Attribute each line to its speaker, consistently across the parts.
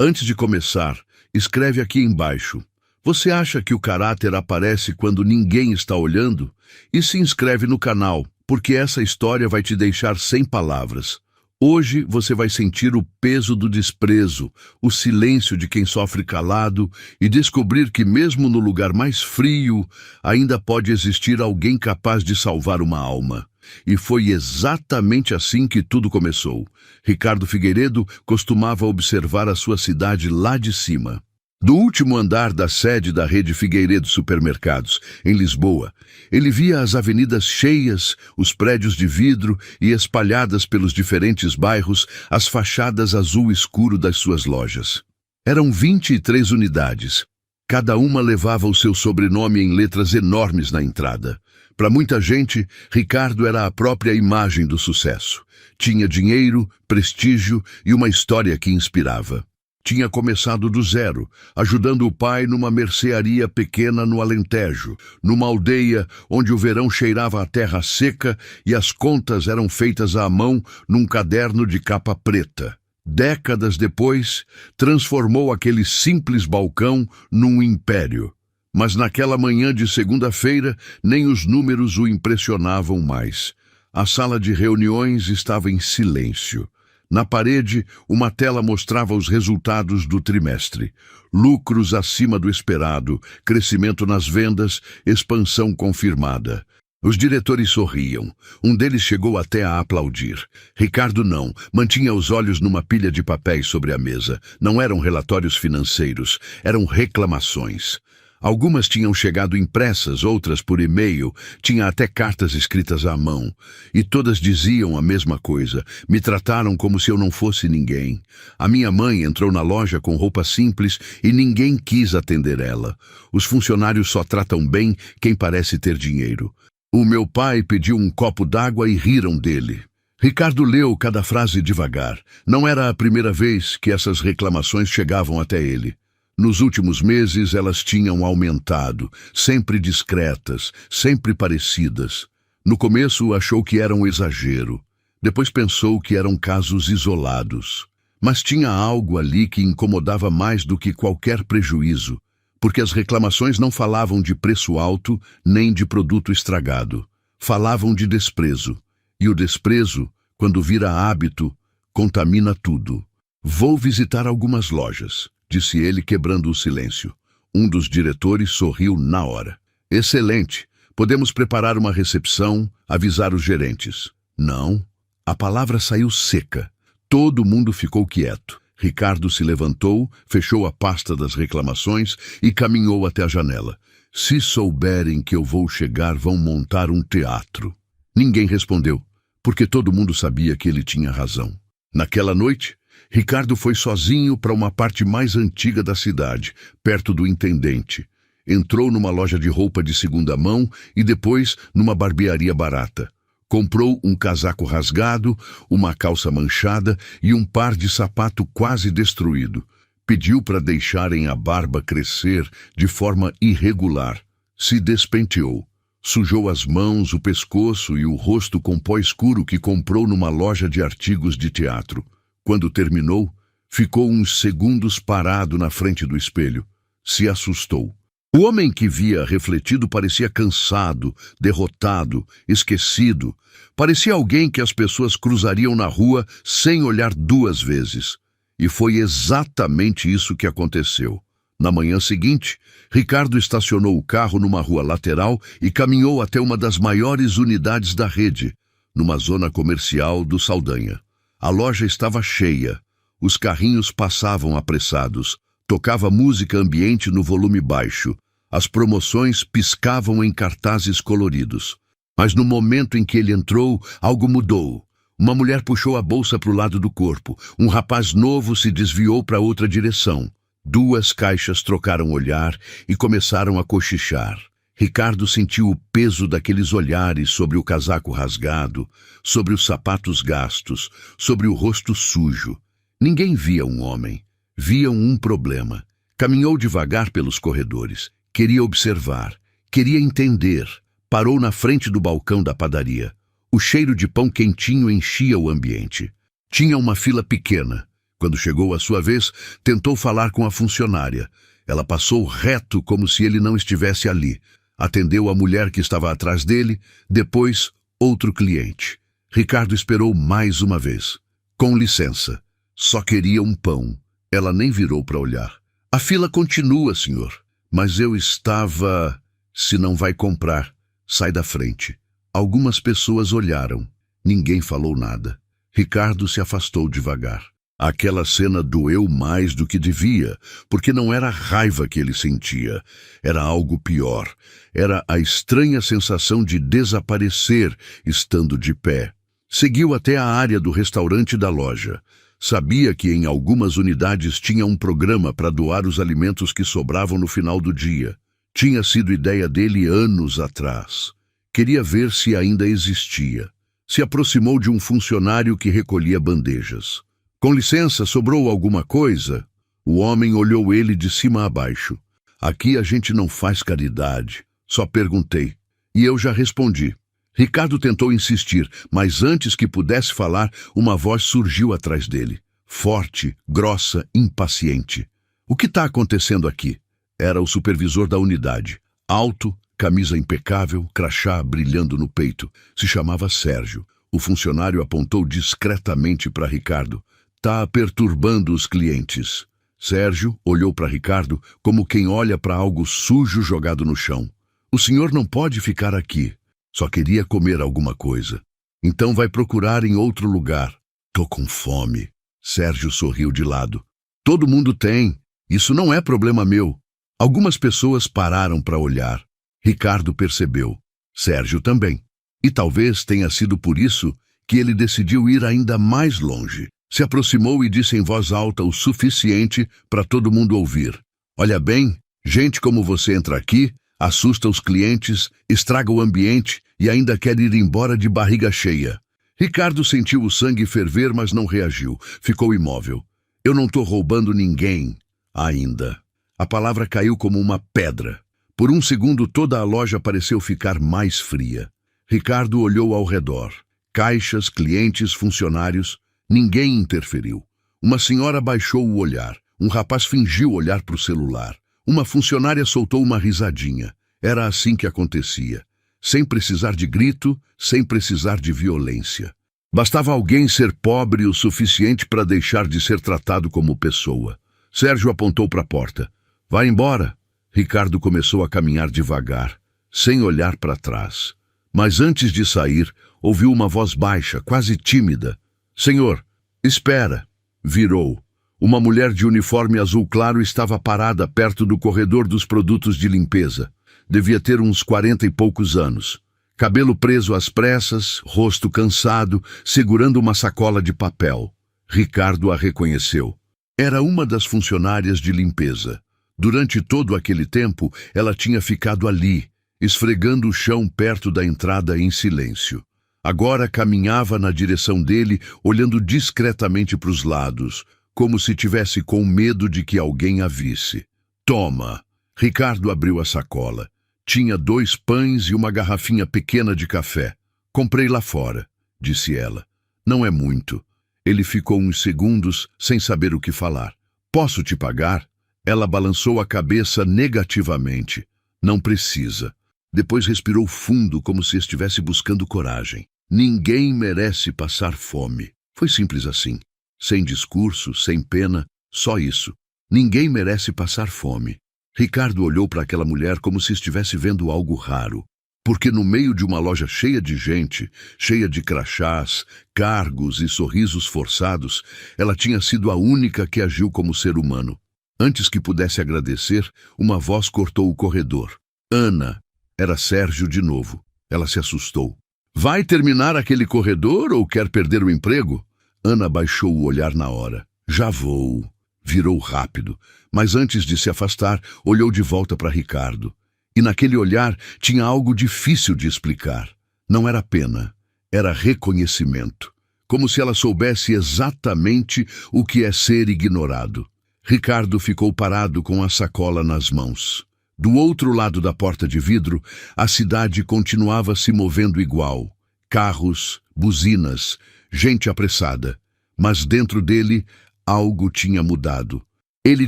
Speaker 1: Antes de começar, escreve aqui embaixo. Você acha que o caráter aparece quando ninguém está olhando? E se inscreve no canal, porque essa história vai te deixar sem palavras. Hoje você vai sentir o peso do desprezo, o silêncio de quem sofre calado e descobrir que mesmo no lugar mais frio, ainda pode existir alguém capaz de salvar uma alma. E foi exatamente assim que tudo começou. Ricardo Figueiredo costumava observar a sua cidade lá de cima. Do último andar da sede da rede Figueiredo Supermercados, em Lisboa, ele via as avenidas cheias, os prédios de vidro e espalhadas pelos diferentes bairros as fachadas azul escuro das suas lojas. Eram 23 unidades. Cada uma levava o seu sobrenome em letras enormes na entrada. Para muita gente, Ricardo era a própria imagem do sucesso. Tinha dinheiro, prestígio e uma história que inspirava. Tinha começado do zero, ajudando o pai numa mercearia pequena no Alentejo, numa aldeia onde o verão cheirava a terra seca e as contas eram feitas à mão num caderno de capa preta. Décadas depois, transformou aquele simples balcão num império. Mas naquela manhã de segunda-feira, nem os números o impressionavam mais. A sala de reuniões estava em silêncio. Na parede, uma tela mostrava os resultados do trimestre. Lucros acima do esperado, crescimento nas vendas, expansão confirmada. Os diretores sorriam. Um deles chegou até a aplaudir. Ricardo não, mantinha os olhos numa pilha de papéis sobre a mesa. Não eram relatórios financeiros, eram reclamações. Algumas tinham chegado impressas, outras por e-mail, tinha até cartas escritas à mão. E todas diziam a mesma coisa, me trataram como se eu não fosse ninguém. A minha mãe entrou na loja com roupa simples e ninguém quis atender ela. Os funcionários só tratam bem quem parece ter dinheiro. O meu pai pediu um copo d'água e riram dele. Ricardo leu cada frase devagar. Não era a primeira vez que essas reclamações chegavam até ele. Nos últimos meses elas tinham aumentado, sempre discretas, sempre parecidas. No começo achou que era um exagero, depois pensou que eram casos isolados. Mas tinha algo ali que incomodava mais do que qualquer prejuízo, porque as reclamações não falavam de preço alto nem de produto estragado. Falavam de desprezo, e o desprezo, quando vira hábito, contamina tudo. Vou visitar algumas lojas, disse ele quebrando o silêncio. Um dos diretores sorriu na hora. Excelente. Podemos preparar uma recepção, avisar os gerentes. Não. A palavra saiu seca. Todo mundo ficou quieto. Ricardo se levantou, fechou a pasta das reclamações e caminhou até a janela. Se souberem que eu vou chegar, vão montar um teatro. Ninguém respondeu, porque todo mundo sabia que ele tinha razão. Naquela noite, Ricardo foi sozinho para uma parte mais antiga da cidade, perto do intendente. Entrou numa loja de roupa de segunda mão e depois numa barbearia barata. Comprou um casaco rasgado, uma calça manchada e um par de sapato quase destruído. Pediu para deixarem a barba crescer de forma irregular. Se despenteou. Sujou as mãos, o pescoço e o rosto com pó escuro que comprou numa loja de artigos de teatro. Quando terminou, ficou uns segundos parado na frente do espelho. Se assustou. O homem que via refletido parecia cansado, derrotado, esquecido. Parecia alguém que as pessoas cruzariam na rua sem olhar duas vezes. E foi exatamente isso que aconteceu. Na manhã seguinte, Ricardo estacionou o carro numa rua lateral e caminhou até uma das maiores unidades da rede, numa zona comercial do Saldanha. A loja estava cheia. Os carrinhos passavam apressados. Tocava música ambiente no volume baixo. As promoções piscavam em cartazes coloridos. Mas no momento em que ele entrou, algo mudou. Uma mulher puxou a bolsa para o lado do corpo. Um rapaz novo se desviou para outra direção. Duas caixas trocaram olhar e começaram a cochichar. Ricardo sentiu o peso daqueles olhares sobre o casaco rasgado, sobre os sapatos gastos, sobre o rosto sujo. Ninguém via um homem. Viam um problema. Caminhou devagar pelos corredores. Queria observar. Queria entender. Parou na frente do balcão da padaria. O cheiro de pão quentinho enchia o ambiente. Tinha uma fila pequena. Quando chegou a sua vez, tentou falar com a funcionária. Ela passou reto como se ele não estivesse ali. Atendeu a mulher que estava atrás dele, depois outro cliente. Ricardo esperou mais uma vez. Com licença. Só queria um pão. Ela nem virou para olhar. A fila continua, senhor. Mas eu estava... Se não vai comprar, sai da frente. Algumas pessoas olharam. Ninguém falou nada. Ricardo se afastou devagar. Aquela cena doeu mais do que devia, porque não era a raiva que ele sentia. Era algo pior. Era a estranha sensação de desaparecer estando de pé. Seguiu até a área do restaurante da loja. Sabia que em algumas unidades tinha um programa para doar os alimentos que sobravam no final do dia. Tinha sido ideia dele anos atrás. Queria ver se ainda existia. Se aproximou de um funcionário que recolhia bandejas. Com licença, sobrou alguma coisa? O homem olhou ele de cima a baixo. Aqui a gente não faz caridade. Só perguntei. E eu já respondi. Ricardo tentou insistir, mas antes que pudesse falar, uma voz surgiu atrás dele. Forte, grossa, impaciente. O que está acontecendo aqui? Era o supervisor da unidade. Alto, camisa impecável, crachá brilhando no peito. Se chamava Sérgio. O funcionário apontou discretamente para Ricardo. Tá perturbando os clientes. Sérgio olhou para Ricardo como quem olha para algo sujo jogado no chão. O senhor não pode ficar aqui. Só queria comer alguma coisa. Então vai procurar em outro lugar. Tô com fome. Sérgio sorriu de lado. Todo mundo tem. Isso não é problema meu. Algumas pessoas pararam para olhar. Ricardo percebeu. Sérgio também. E talvez tenha sido por isso que ele decidiu ir ainda mais longe. Se aproximou e disse em voz alta o suficiente para todo mundo ouvir. Olha bem, gente como você entra aqui, assusta os clientes, estraga o ambiente e ainda quer ir embora de barriga cheia. Ricardo sentiu o sangue ferver, mas não reagiu. Ficou imóvel. Eu não estou roubando ninguém. Ainda. A palavra caiu como uma pedra. Por um segundo toda a loja pareceu ficar mais fria. Ricardo olhou ao redor. Caixas, clientes, funcionários. Ninguém interferiu. Uma senhora baixou o olhar. Um rapaz fingiu olhar para o celular. Uma funcionária soltou uma risadinha. Era assim que acontecia. Sem precisar de grito, sem precisar de violência. Bastava alguém ser pobre o suficiente para deixar de ser tratado como pessoa. Sérgio apontou para a porta. Vai embora. Ricardo começou a caminhar devagar, sem olhar para trás. Mas antes de sair, ouviu uma voz baixa, quase tímida. Senhor, espera. Virou. Uma mulher de uniforme azul claro estava parada perto do corredor dos produtos de limpeza. Devia ter uns 40 e poucos anos. Cabelo preso às pressas, rosto cansado, segurando uma sacola de papel. Ricardo a reconheceu. Era uma das funcionárias de limpeza. Durante todo aquele tempo, ela tinha ficado ali, esfregando o chão perto da entrada em silêncio. Agora caminhava na direção dele, olhando discretamente para os lados, como se tivesse com medo de que alguém a visse. Toma! Ricardo abriu a sacola. Tinha 2 pães e uma garrafinha pequena de café. Comprei lá fora, disse ela. Não é muito. Ele ficou uns segundos sem saber o que falar. Posso te pagar? Ela balançou a cabeça negativamente. Não precisa. Depois respirou fundo, como se estivesse buscando coragem. Ninguém merece passar fome. Foi simples assim. Sem discurso, sem pena, só isso. Ninguém merece passar fome. Ricardo olhou para aquela mulher como se estivesse vendo algo raro. Porque no meio de uma loja cheia de gente, cheia de crachás, cargos e sorrisos forçados, ela tinha sido a única que agiu como ser humano. Antes que pudesse agradecer, uma voz cortou o corredor. Ana. Era Sérgio de novo. Ela se assustou. Vai terminar aquele corredor ou quer perder o emprego? Ana baixou o olhar na hora. Já vou. Virou rápido, mas antes de se afastar, olhou de volta para Ricardo. E naquele olhar tinha algo difícil de explicar. Não era pena, era reconhecimento. Como se ela soubesse exatamente o que é ser ignorado. Ricardo ficou parado com a sacola nas mãos. Do outro lado da porta de vidro, a cidade continuava se movendo igual. Carros, buzinas, gente apressada. Mas dentro dele, algo tinha mudado. Ele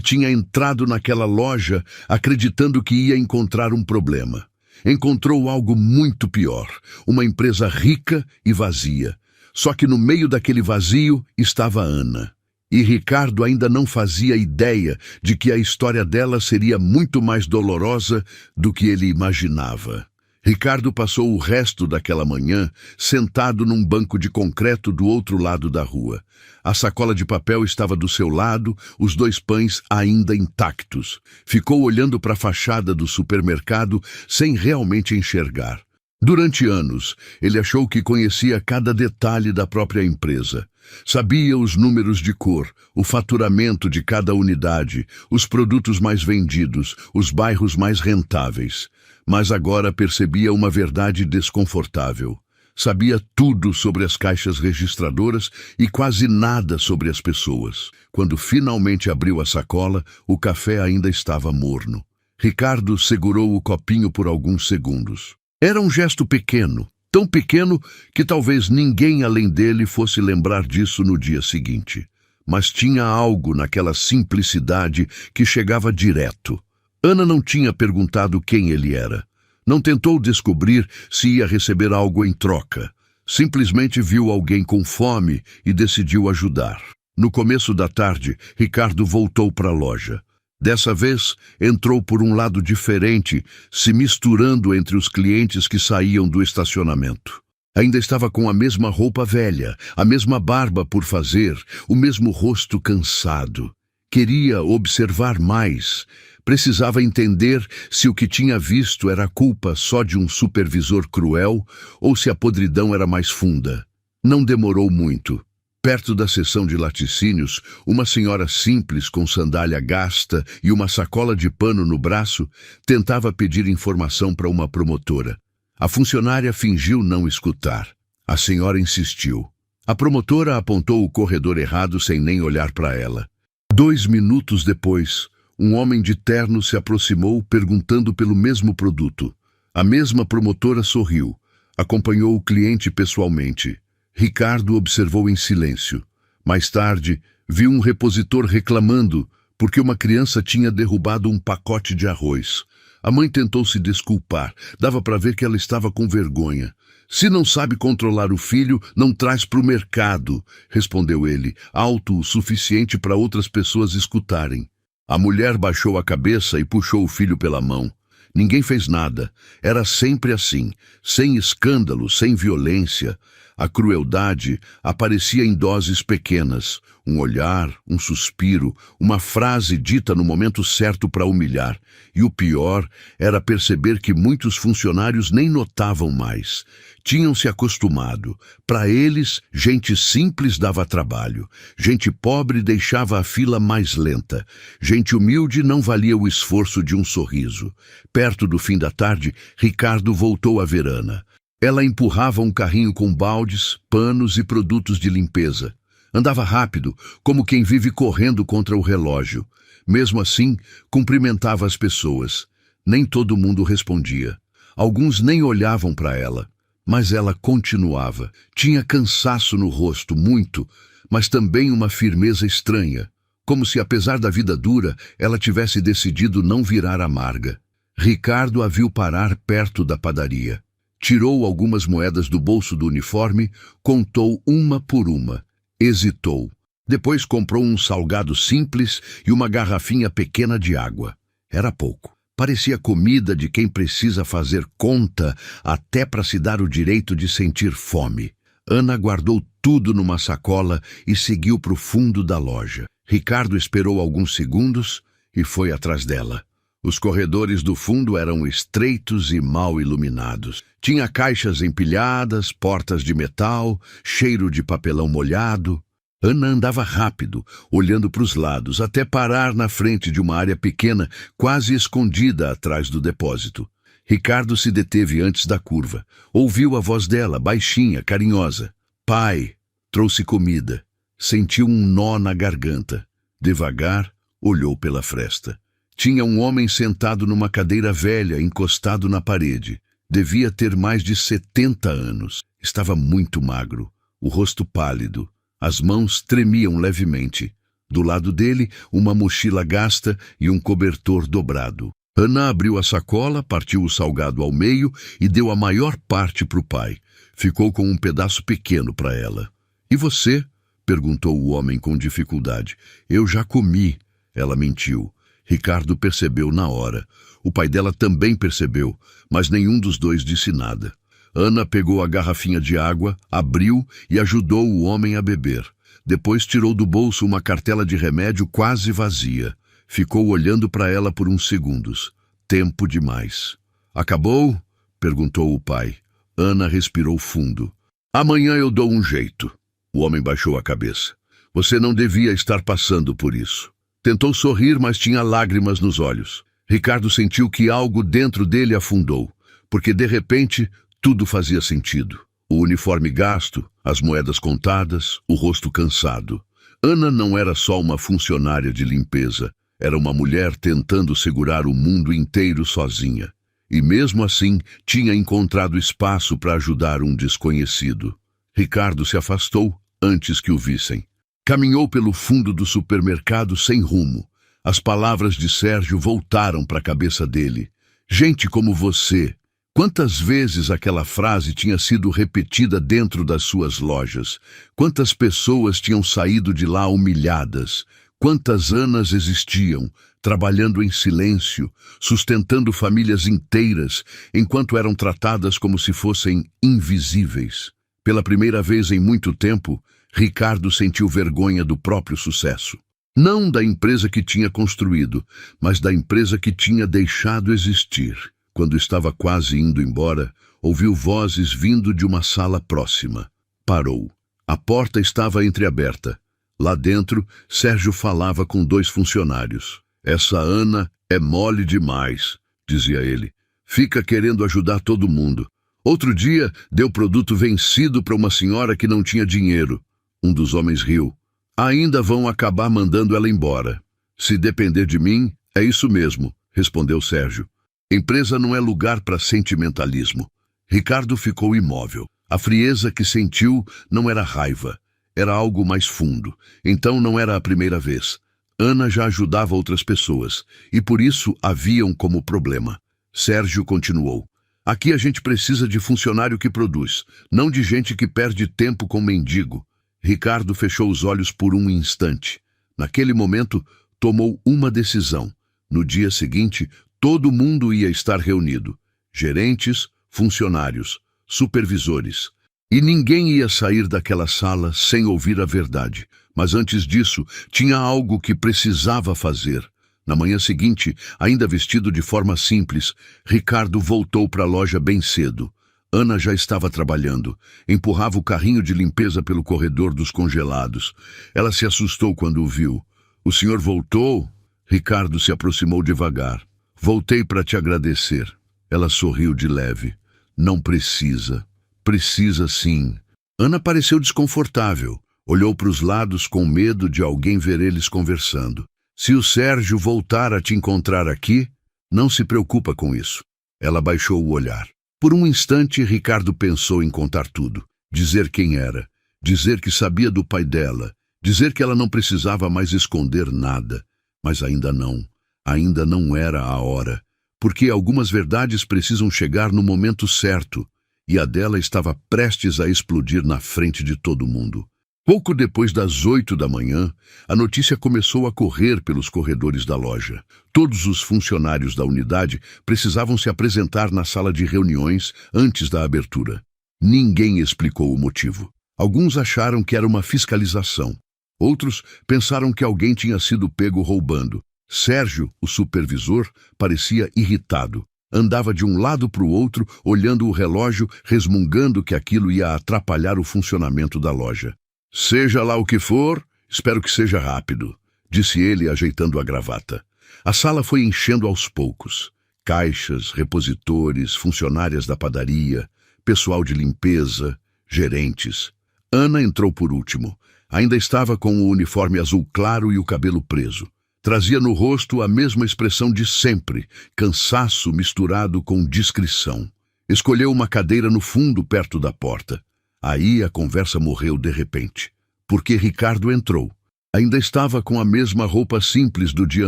Speaker 1: tinha entrado naquela loja acreditando que ia encontrar um problema. Encontrou algo muito pior, uma empresa rica e vazia. Só que no meio daquele vazio estava Ana. E Ricardo ainda não fazia ideia de que a história dela seria muito mais dolorosa do que ele imaginava. Ricardo passou o resto daquela manhã sentado num banco de concreto do outro lado da rua. A sacola de papel estava do seu lado, os 2 pães ainda intactos. Ficou olhando para a fachada do supermercado sem realmente enxergar. Durante anos, ele achou que conhecia cada detalhe da própria empresa. Sabia os números de cor, o faturamento de cada unidade, os produtos mais vendidos, os bairros mais rentáveis. Mas agora percebia uma verdade desconfortável. Sabia tudo sobre as caixas registradoras e quase nada sobre as pessoas. Quando finalmente abriu a sacola, o café ainda estava morno. Ricardo segurou o copinho por alguns segundos. Era um gesto pequeno, tão pequeno que talvez ninguém além dele fosse lembrar disso no dia seguinte. Mas tinha algo naquela simplicidade que chegava direto. Ana não tinha perguntado quem ele era. Não tentou descobrir se ia receber algo em troca. Simplesmente viu alguém com fome e decidiu ajudar. No começo da tarde, Ricardo voltou para a loja. Dessa vez, entrou por um lado diferente, se misturando entre os clientes que saíam do estacionamento. Ainda estava com a mesma roupa velha, a mesma barba por fazer, o mesmo rosto cansado. Queria observar mais. Precisava entender se o que tinha visto era culpa só de um supervisor cruel ou se a podridão era mais funda. Não demorou muito. Perto da seção de laticínios, uma senhora simples com sandália gasta e uma sacola de pano no braço tentava pedir informação para uma promotora. A funcionária fingiu não escutar. A senhora insistiu. A promotora apontou o corredor errado sem nem olhar para ela. 2 minutos depois, um homem de terno se aproximou perguntando pelo mesmo produto. A mesma promotora sorriu. Acompanhou o cliente pessoalmente. Ricardo observou em silêncio. Mais tarde, viu um repositor reclamando porque uma criança tinha derrubado um pacote de arroz. A mãe tentou se desculpar. Dava para ver que ela estava com vergonha. Se não sabe controlar o filho, não traz para o mercado, respondeu ele, alto o suficiente para outras pessoas escutarem. A mulher baixou a cabeça e puxou o filho pela mão. Ninguém fez nada. Era sempre assim, sem escândalo, sem violência. A crueldade aparecia em doses pequenas. Um olhar, um suspiro, uma frase dita no momento certo para humilhar. E o pior era perceber que muitos funcionários nem notavam mais. Tinham se acostumado. Para eles, gente simples dava trabalho. Gente pobre deixava a fila mais lenta. Gente humilde não valia o esforço de um sorriso. Perto do fim da tarde, Ricardo voltou a ver Ana. Ela empurrava um carrinho com baldes, panos e produtos de limpeza. Andava rápido, como quem vive correndo contra o relógio. Mesmo assim, cumprimentava as pessoas. Nem todo mundo respondia. Alguns nem olhavam para ela. Mas ela continuava. Tinha cansaço no rosto, muito, mas também uma firmeza estranha. Como se, apesar da vida dura, ela tivesse decidido não virar amarga. Ricardo a viu parar perto da padaria. Tirou algumas moedas do bolso do uniforme, contou uma por uma. Hesitou. Depois comprou um salgado simples e uma garrafinha pequena de água. Era pouco. Parecia comida de quem precisa fazer conta até para se dar o direito de sentir fome. Ana guardou tudo numa sacola e seguiu para o fundo da loja. Ricardo esperou alguns segundos e foi atrás dela. Os corredores do fundo eram estreitos e mal iluminados. Tinha caixas empilhadas, portas de metal, cheiro de papelão molhado. Ana andava rápido, olhando para os lados, até parar na frente de uma área pequena, quase escondida atrás do depósito. Ricardo se deteve antes da curva. Ouviu a voz dela, baixinha, carinhosa. Pai, trouxe comida. Sentiu um nó na garganta. Devagar, olhou pela fresta. Tinha um homem sentado numa cadeira velha, encostado na parede. Devia ter mais de 70 anos. Estava muito magro, o rosto pálido. As mãos tremiam levemente. Do lado dele, uma mochila gasta e um cobertor dobrado. Ana abriu a sacola, partiu o salgado ao meio e deu a maior parte para o pai. Ficou com um pedaço pequeno para ela. "E você?" perguntou o homem com dificuldade. "Eu já comi." Ela mentiu. Ricardo percebeu na hora. O pai dela também percebeu, mas nenhum dos dois disse nada. Ana pegou a garrafinha de água, abriu e ajudou o homem a beber. Depois tirou do bolso uma cartela de remédio quase vazia. Ficou olhando para ela por uns segundos. Tempo demais. "Acabou?" perguntou o pai. Ana respirou fundo. "Amanhã eu dou um jeito." O homem baixou a cabeça. "Você não devia estar passando por isso." Tentou sorrir, mas tinha lágrimas nos olhos. Ricardo sentiu que algo dentro dele afundou, porque de repente tudo fazia sentido. O uniforme gasto, as moedas contadas, o rosto cansado. Ana não era só uma funcionária de limpeza, era uma mulher tentando segurar o mundo inteiro sozinha. E mesmo assim, tinha encontrado espaço para ajudar um desconhecido. Ricardo se afastou antes que o vissem. Caminhou pelo fundo do supermercado sem rumo. As palavras de Sérgio voltaram para a cabeça dele. "Gente como você." Quantas vezes aquela frase tinha sido repetida dentro das suas lojas? Quantas pessoas tinham saído de lá humilhadas? Quantas Anas existiam, trabalhando em silêncio, sustentando famílias inteiras, enquanto eram tratadas como se fossem invisíveis? Pela primeira vez em muito tempo, Ricardo sentiu vergonha do próprio sucesso. Não da empresa que tinha construído, mas da empresa que tinha deixado existir. Quando estava quase indo embora, ouviu vozes vindo de uma sala próxima. Parou. A porta estava entreaberta. Lá dentro, Sérgio falava com 2 funcionários. "Essa Ana é mole demais", dizia ele. "Fica querendo ajudar todo mundo. Outro dia, deu produto vencido para uma senhora que não tinha dinheiro." Um dos homens riu. "Ainda vão acabar mandando ela embora." "Se depender de mim, é isso mesmo", respondeu Sérgio. "Empresa não é lugar para sentimentalismo." Ricardo ficou imóvel. A frieza que sentiu não era raiva, era algo mais fundo. Então não era a primeira vez. Ana já ajudava outras pessoas, e por isso a viam como problema. Sérgio continuou. "Aqui a gente precisa de funcionário que produz, não de gente que perde tempo com mendigo." Ricardo fechou os olhos por um instante. Naquele momento, tomou uma decisão. No dia seguinte, todo mundo ia estar reunido. Gerentes, funcionários, supervisores. E ninguém ia sair daquela sala sem ouvir a verdade. Mas antes disso, tinha algo que precisava fazer. Na manhã seguinte, ainda vestido de forma simples, Ricardo voltou para a loja bem cedo. Ana já estava trabalhando. Empurrava o carrinho de limpeza pelo corredor dos congelados. Ela se assustou quando o viu. "O senhor voltou?" Ricardo se aproximou devagar. "Voltei para te agradecer." Ela sorriu de leve. "Não precisa." "Precisa sim." Ana pareceu desconfortável. Olhou para os lados com medo de alguém ver eles conversando. "Se o Sérgio voltar a te encontrar aqui, não se preocupa com isso." Ela baixou o olhar. Por um instante, Ricardo pensou em contar tudo. Dizer quem era. Dizer que sabia do pai dela. Dizer que ela não precisava mais esconder nada. Mas ainda não. Ainda não era a hora. Porque algumas verdades precisam chegar no momento certo. E a dela estava prestes a explodir na frente de todo mundo. Pouco depois das 8 da manhã, a notícia começou a correr pelos corredores da loja. Todos os funcionários da unidade precisavam se apresentar na sala de reuniões antes da abertura. Ninguém explicou o motivo. Alguns acharam que era uma fiscalização. Outros pensaram que alguém tinha sido pego roubando. Sérgio, o supervisor, parecia irritado. Andava de um lado para o outro, olhando o relógio, resmungando que aquilo ia atrapalhar o funcionamento da loja. "Seja lá o que for, espero que seja rápido", disse ele, ajeitando a gravata. A sala foi enchendo aos poucos. Caixas, repositores, funcionárias da padaria, pessoal de limpeza, gerentes. Ana entrou por último. Ainda estava com o uniforme azul claro e o cabelo preso. Trazia no rosto a mesma expressão de sempre, cansaço misturado com discrição. Escolheu uma cadeira no fundo, perto da porta. Aí a conversa morreu de repente, porque Ricardo entrou. Ainda estava com a mesma roupa simples do dia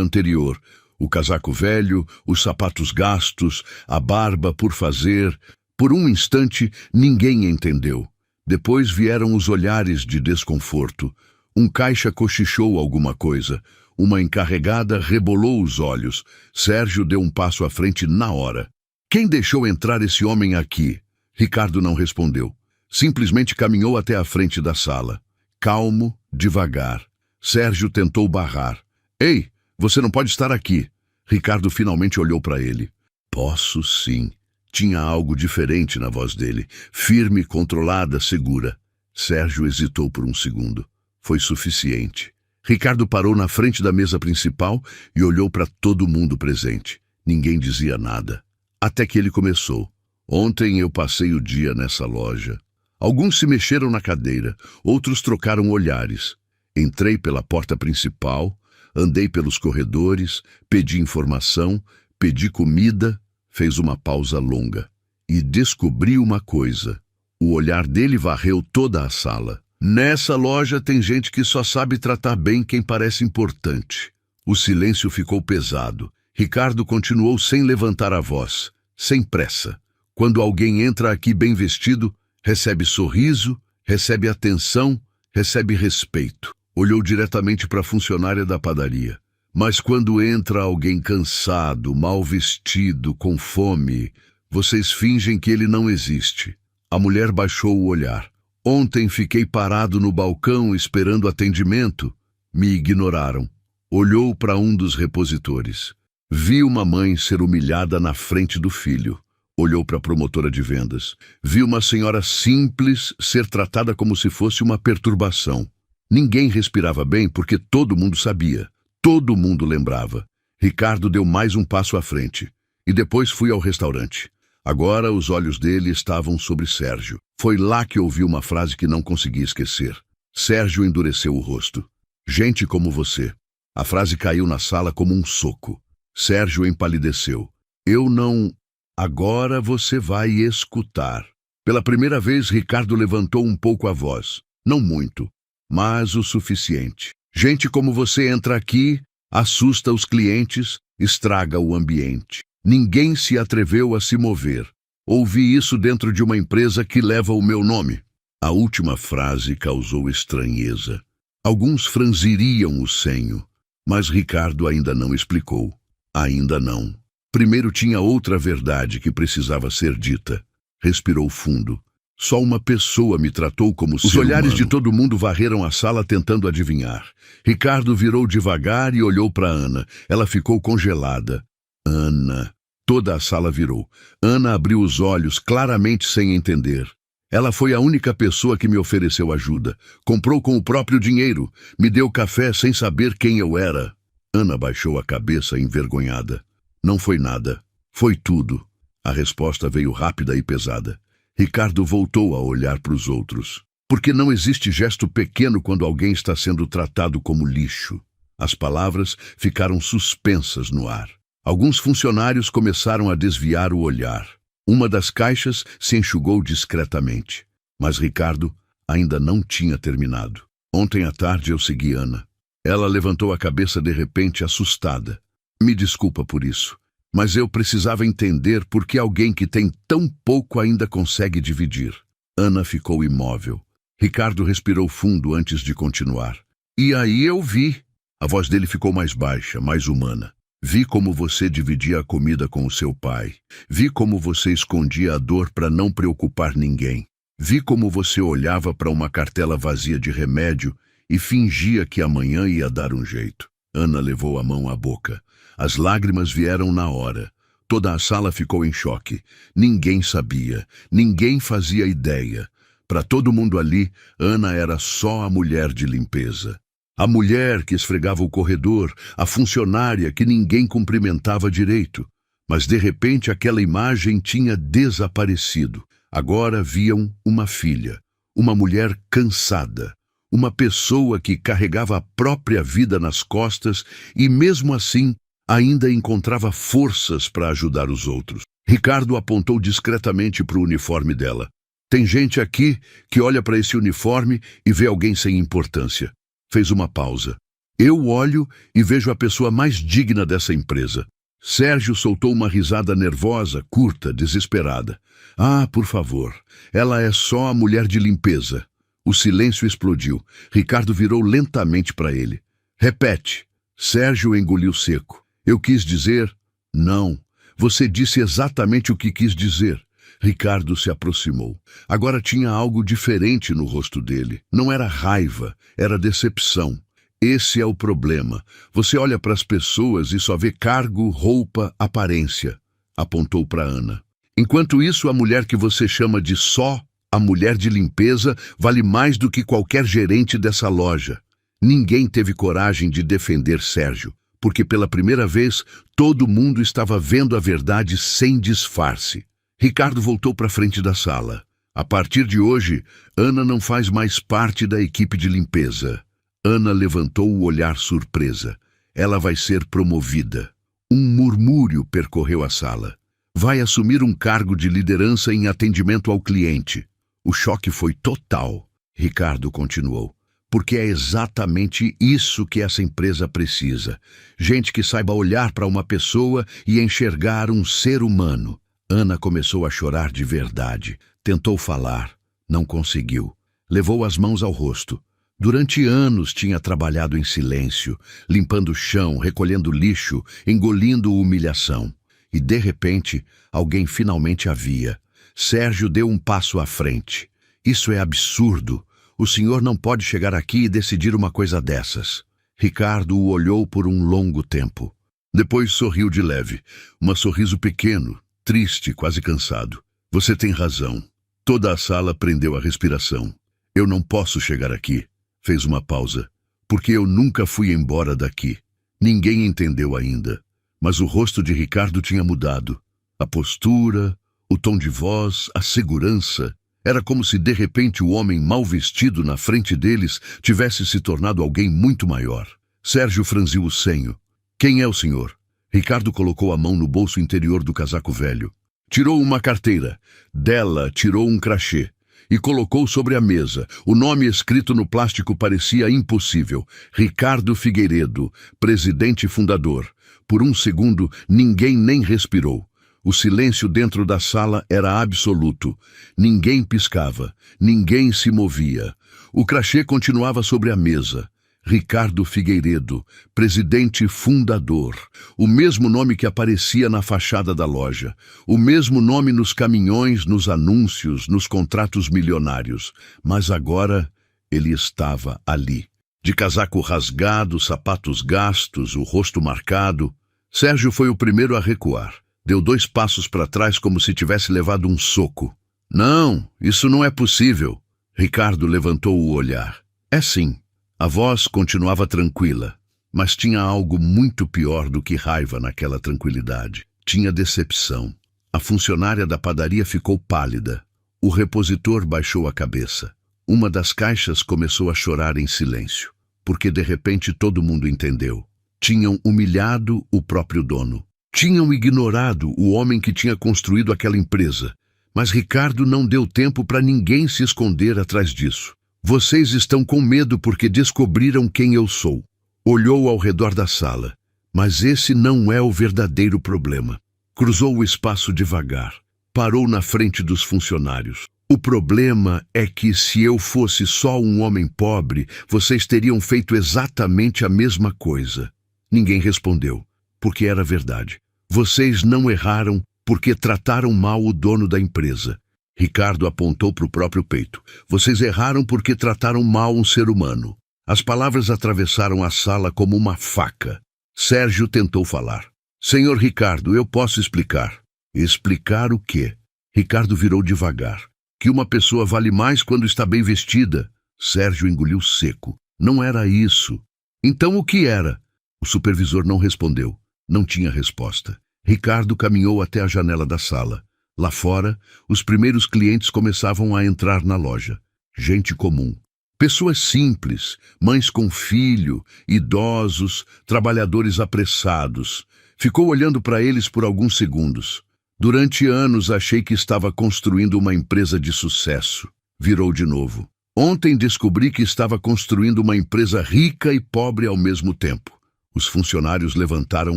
Speaker 1: anterior, o casaco velho, os sapatos gastos, a barba por fazer. Por um instante, ninguém entendeu. Depois vieram os olhares de desconforto. Um caixa cochichou alguma coisa. Uma encarregada rebolou os olhos. Sérgio deu um passo à frente na hora. Quem deixou entrar esse homem aqui? Ricardo não respondeu. Simplesmente caminhou até a frente da sala. Calmo, devagar. Sérgio tentou barrar. Ei, você não pode estar aqui. Ricardo finalmente olhou para ele. Posso sim. Tinha algo diferente na voz dele. Firme, controlada, segura. Sérgio hesitou por um segundo. Foi suficiente. Ricardo parou na frente da mesa principal e olhou para todo mundo presente. Ninguém dizia nada. Até que ele começou. Ontem eu passei o dia nessa loja. Alguns se mexeram na cadeira, outros trocaram olhares. Entrei pela porta principal, andei pelos corredores, pedi informação, pedi comida, fez uma pausa longa. E descobri uma coisa. O olhar dele varreu toda a sala. Nessa loja tem gente que só sabe tratar bem quem parece importante. O silêncio ficou pesado. Ricardo continuou sem levantar a voz, sem pressa. Quando alguém entra aqui bem vestido, recebe sorriso, recebe atenção, recebe respeito. Olhou diretamente para a funcionária da padaria. Mas quando entra alguém cansado, mal vestido, com fome, vocês fingem que ele não existe. A mulher baixou o olhar. Ontem fiquei parado no balcão esperando atendimento. Me ignoraram. Olhou para um dos repositores. Vi uma mãe ser humilhada na frente do filho. Olhou para a promotora de vendas. Vi uma senhora simples ser tratada como se fosse uma perturbação. Ninguém respirava bem porque todo mundo sabia. Todo mundo lembrava. Ricardo deu mais um passo à frente. E depois fui ao restaurante. Agora os olhos dele estavam sobre Sérgio. Foi lá que ouvi uma frase que não consegui esquecer. Sérgio endureceu o rosto. Gente como você. A frase caiu na sala como um soco. Sérgio empalideceu. Eu não... Agora você vai escutar. Pela primeira vez, Ricardo levantou um pouco a voz. Não muito, mas o suficiente. Gente como você entra aqui, assusta os clientes, estraga o ambiente. Ninguém se atreveu a se mover. Ouvi isso dentro de uma empresa que leva o meu nome. A última frase causou estranheza. Alguns franziriam o senho, mas Ricardo ainda não explicou. Ainda não. Primeiro tinha outra verdade que precisava ser dita. Respirou fundo. Só uma pessoa me tratou como ser humano. Os olhares de todo mundo varreram a sala tentando adivinhar. Ricardo virou devagar e olhou para Ana. Ela ficou congelada. Ana. Toda a sala virou. Ana abriu os olhos, claramente sem entender. Ela foi a única pessoa que me ofereceu ajuda. Comprou com o próprio dinheiro. Me deu café sem saber quem eu era. Ana baixou a cabeça envergonhada. Não foi nada. Foi tudo. A resposta veio rápida e pesada. Ricardo voltou a olhar para os outros. Porque não existe gesto pequeno quando alguém está sendo tratado como lixo. As palavras ficaram suspensas no ar. Alguns funcionários começaram a desviar o olhar. Uma das caixas se enxugou discretamente. Mas Ricardo ainda não tinha terminado. Ontem à tarde eu segui Ana. Ela levantou a cabeça de repente, assustada. Me desculpa por isso, mas eu precisava entender por que alguém que tem tão pouco ainda consegue dividir. Ana ficou imóvel. Ricardo respirou fundo antes de continuar. E aí eu vi. A voz dele ficou mais baixa, mais humana. Vi como você dividia a comida com o seu pai. Vi como você escondia a dor para não preocupar ninguém. Vi como você olhava para uma cartela vazia de remédio e fingia que amanhã ia dar um jeito. Ana levou a mão à boca. As lágrimas vieram na hora. Toda a sala ficou em choque. Ninguém sabia. Ninguém fazia ideia. Para todo mundo ali, Ana era só a mulher de limpeza. A mulher que esfregava o corredor, a funcionária que ninguém cumprimentava direito. Mas de repente aquela imagem tinha desaparecido. Agora viam uma filha, uma mulher cansada, uma pessoa que carregava a própria vida nas costas e mesmo assim ainda encontrava forças para ajudar os outros. Ricardo apontou discretamente para o uniforme dela. Tem gente aqui que olha para esse uniforme e vê alguém sem importância. Fez uma pausa. Eu olho e vejo a pessoa mais digna dessa empresa. Sérgio soltou uma risada nervosa, curta, desesperada. Ah, por favor, ela é só a mulher de limpeza. O silêncio explodiu. Ricardo virou lentamente para ele. Repete. Sérgio engoliu seco. Eu quis dizer... Não, você disse exatamente o que quis dizer. Ricardo se aproximou. Agora tinha algo diferente no rosto dele. Não era raiva, era decepção. Esse é o problema. Você olha para as pessoas e só vê cargo, roupa, aparência. Apontou para Ana. Enquanto isso, a mulher que você chama de só a mulher de limpeza vale mais do que qualquer gerente dessa loja. Ninguém teve coragem de defender Sérgio, porque pela primeira vez todo mundo estava vendo a verdade sem disfarce. Ricardo voltou para a frente da sala. A partir de hoje, Ana não faz mais parte da equipe de limpeza. Ana levantou o olhar surpresa. Ela vai ser promovida. Um murmúrio percorreu a sala. Vai assumir um cargo de liderança em atendimento ao cliente. O choque foi total. Ricardo continuou. Porque é exatamente isso que essa empresa precisa. Gente que saiba olhar para uma pessoa e enxergar um ser humano. Ana começou a chorar de verdade. Tentou falar. Não conseguiu. Levou as mãos ao rosto. Durante anos tinha trabalhado em silêncio, limpando o chão, recolhendo lixo, engolindo humilhação. E, de repente, alguém finalmente a via. Sérgio deu um passo à frente. Isso é absurdo. O senhor não pode chegar aqui e decidir uma coisa dessas. Ricardo o olhou por um longo tempo. Depois sorriu de leve. Um sorriso pequeno, triste, quase cansado. Você tem razão. Toda a sala prendeu a respiração. Eu não posso chegar aqui. Fez uma pausa. Porque eu nunca fui embora daqui. Ninguém entendeu ainda. Mas o rosto de Ricardo tinha mudado. A postura, o tom de voz, a segurança. Era como se de repente o homem mal vestido na frente deles tivesse se tornado alguém muito maior. Sérgio franziu o senho. Quem é o senhor? Ricardo colocou a mão no bolso interior do casaco velho. Tirou uma carteira. Dela tirou um crachê. E colocou sobre a mesa. O nome escrito no plástico parecia impossível. Ricardo Figueiredo, presidente fundador. Por um segundo, ninguém nem respirou. O silêncio dentro da sala era absoluto. Ninguém piscava. Ninguém se movia. O crachê continuava sobre a mesa. Ricardo Figueiredo, presidente fundador. O mesmo nome que aparecia na fachada da loja. O mesmo nome nos caminhões, nos anúncios, nos contratos milionários. Mas agora ele estava ali. De casaco rasgado, sapatos gastos, o rosto marcado. Sérgio foi o primeiro a recuar. Deu 2 passos para trás como se tivesse levado um soco. Não, isso não é possível. Ricardo levantou o olhar. É sim. A voz continuava tranquila, mas tinha algo muito pior do que raiva naquela tranquilidade. Tinha decepção. A funcionária da padaria ficou pálida. O repositor baixou a cabeça. Uma das caixas começou a chorar em silêncio, porque de repente todo mundo entendeu. Tinham humilhado o próprio dono. Tinham ignorado o homem que tinha construído aquela empresa. Mas Ricardo não deu tempo para ninguém se esconder atrás disso. Vocês estão com medo porque descobriram quem eu sou. Olhou ao redor da sala. Mas esse não é o verdadeiro problema. Cruzou o espaço devagar. Parou na frente dos funcionários. O problema é que se eu fosse só um homem pobre, vocês teriam feito exatamente a mesma coisa. Ninguém respondeu, porque era verdade. Vocês não erraram porque trataram mal o dono da empresa. Ricardo apontou para o próprio peito. Vocês erraram porque trataram mal um ser humano. As palavras atravessaram a sala como uma faca. Sérgio tentou falar. Senhor Ricardo, eu posso explicar. Explicar o quê? Ricardo virou devagar. Que uma pessoa vale mais quando está bem vestida. Sérgio engoliu seco. Não era isso. Então o que era? O supervisor não respondeu. Não tinha resposta. Ricardo caminhou até a janela da sala. Lá fora, os primeiros clientes começavam a entrar na loja. Gente comum. Pessoas simples, mães com filho, idosos, trabalhadores apressados. Ficou olhando para eles por alguns segundos. Durante anos achei que estava construindo uma empresa de sucesso. Virou de novo. Ontem descobri que estava construindo uma empresa rica e pobre ao mesmo tempo. Os funcionários levantaram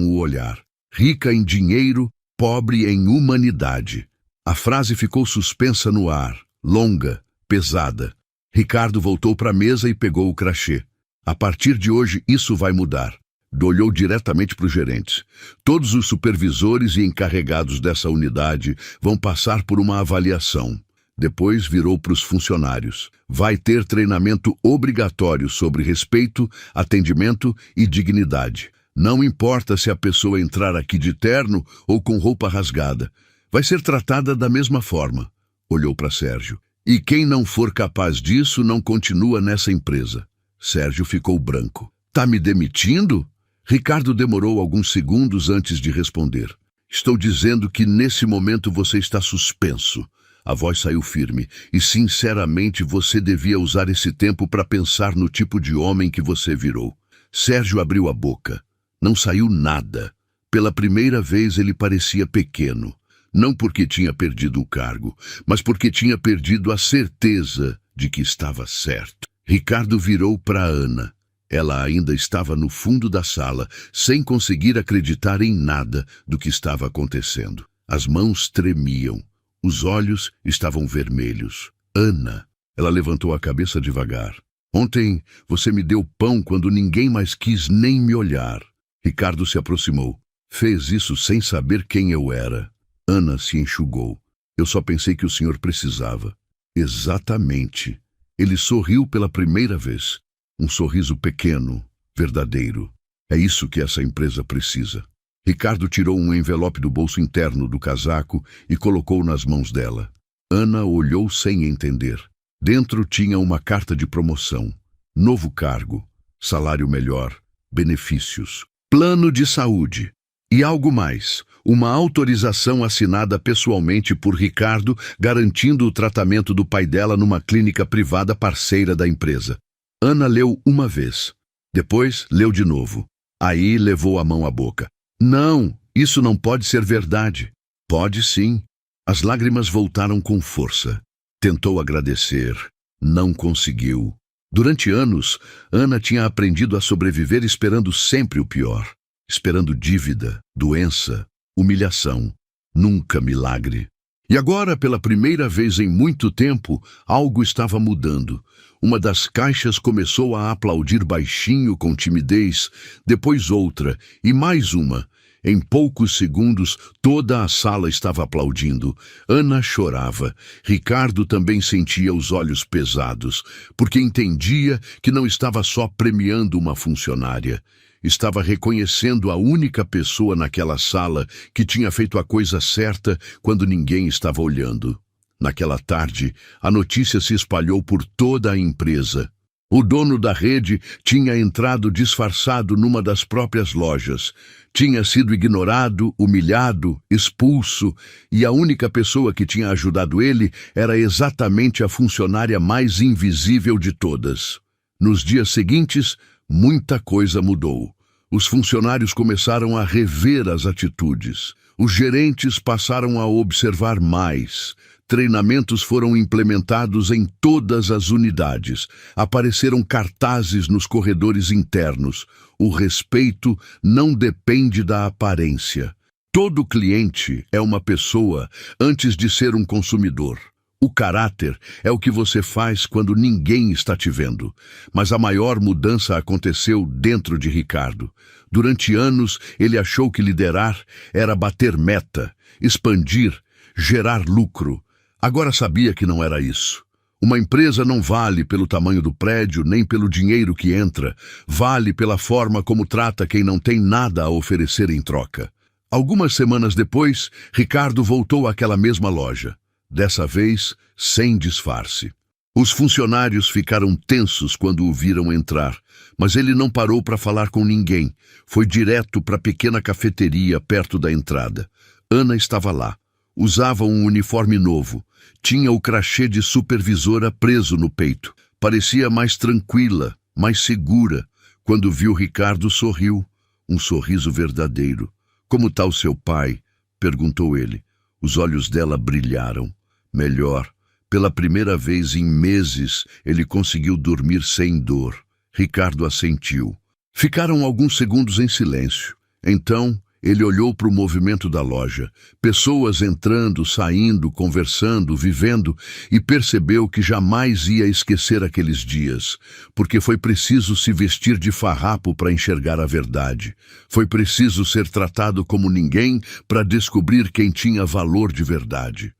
Speaker 1: o olhar. Rica em dinheiro, pobre em humanidade. A frase ficou suspensa no ar, longa, pesada. Ricardo voltou para a mesa e pegou o crachê. A partir de hoje, isso vai mudar. Olhou diretamente para os gerentes. Todos os supervisores e encarregados dessa unidade vão passar por uma avaliação. Depois virou para os funcionários. Vai ter treinamento obrigatório sobre respeito, atendimento e dignidade. Não importa se a pessoa entrar aqui de terno ou com roupa rasgada. Vai ser tratada da mesma forma. Olhou para Sérgio. E quem não for capaz disso não continua nessa empresa. Sérgio ficou branco. Tá me demitindo? Ricardo demorou alguns segundos antes de responder. Estou dizendo que nesse momento você está suspenso. A voz saiu firme. E sinceramente você devia usar esse tempo para pensar no tipo de homem que você virou. Sérgio abriu a boca. Não saiu nada. Pela primeira vez ele parecia pequeno. Não porque tinha perdido o cargo, mas porque tinha perdido a certeza de que estava certo. Ricardo virou para Ana. Ela ainda estava no fundo da sala, sem conseguir acreditar em nada do que estava acontecendo. As mãos tremiam. Os olhos estavam vermelhos. Ana, ela levantou a cabeça devagar. Ontem você me deu pão quando ninguém mais quis nem me olhar. Ricardo se aproximou. Fez isso sem saber quem eu era. Ana se enxugou. Eu só pensei que o senhor precisava. Exatamente. Ele sorriu pela primeira vez. Um sorriso pequeno, verdadeiro. É isso que essa empresa precisa. Ricardo tirou um envelope do bolso interno do casaco e colocou nas mãos dela. Ana olhou sem entender. Dentro tinha uma carta de promoção. Novo cargo, salário melhor, benefícios, plano de saúde. E algo mais, uma autorização assinada pessoalmente por Ricardo, garantindo o tratamento do pai dela numa clínica privada parceira da empresa. Ana leu uma vez. Depois, leu de novo. Aí levou a mão à boca. Não, isso não pode ser verdade. Pode sim. As lágrimas voltaram com força. Tentou agradecer. Não conseguiu. Durante anos, Ana tinha aprendido a sobreviver esperando sempre o pior. Esperando dívida, doença, humilhação. Nunca milagre. E agora, pela primeira vez em muito tempo, algo estava mudando. Uma das caixas começou a aplaudir baixinho com timidez, depois outra, e mais uma. Em poucos segundos, toda a sala estava aplaudindo. Ana chorava. Ricardo também sentia os olhos pesados, porque entendia que não estava só premiando uma funcionária. Estava reconhecendo a única pessoa naquela sala que tinha feito a coisa certa quando ninguém estava olhando. Naquela tarde, a notícia se espalhou por toda a empresa. O dono da rede tinha entrado disfarçado numa das próprias lojas. Tinha sido ignorado, humilhado, expulso, e a única pessoa que tinha ajudado ele era exatamente a funcionária mais invisível de todas. Nos dias seguintes, muita coisa mudou. Os funcionários começaram a rever as atitudes. Os gerentes passaram a observar mais. Treinamentos foram implementados em todas as unidades. Apareceram cartazes nos corredores internos. O respeito não depende da aparência. Todo cliente é uma pessoa antes de ser um consumidor. O caráter é o que você faz quando ninguém está te vendo. Mas a maior mudança aconteceu dentro de Ricardo. Durante anos, ele achou que liderar era bater meta, expandir, gerar lucro. Agora sabia que não era isso. Uma empresa não vale pelo tamanho do prédio, nem pelo dinheiro que entra. Vale pela forma como trata quem não tem nada a oferecer em troca. Algumas semanas depois, Ricardo voltou àquela mesma loja. Dessa vez, sem disfarce. Os funcionários ficaram tensos quando o viram entrar, mas ele não parou para falar com ninguém. Foi direto para a pequena cafeteria perto da entrada. Ana estava lá. Usava um uniforme novo. Tinha o crachê de supervisora preso no peito. Parecia mais tranquila, mais segura. Quando viu Ricardo, sorriu. Um sorriso verdadeiro. Como está o seu pai? Perguntou ele. Os olhos dela brilharam. Melhor. Pela primeira vez em meses, ele conseguiu dormir sem dor. Ricardo assentiu. Ficaram alguns segundos em silêncio. Então, ele olhou para o movimento da loja. Pessoas entrando, saindo, conversando, vivendo, e percebeu que jamais ia esquecer aqueles dias, porque foi preciso se vestir de farrapo para enxergar a verdade. Foi preciso ser tratado como ninguém para descobrir quem tinha valor de verdade.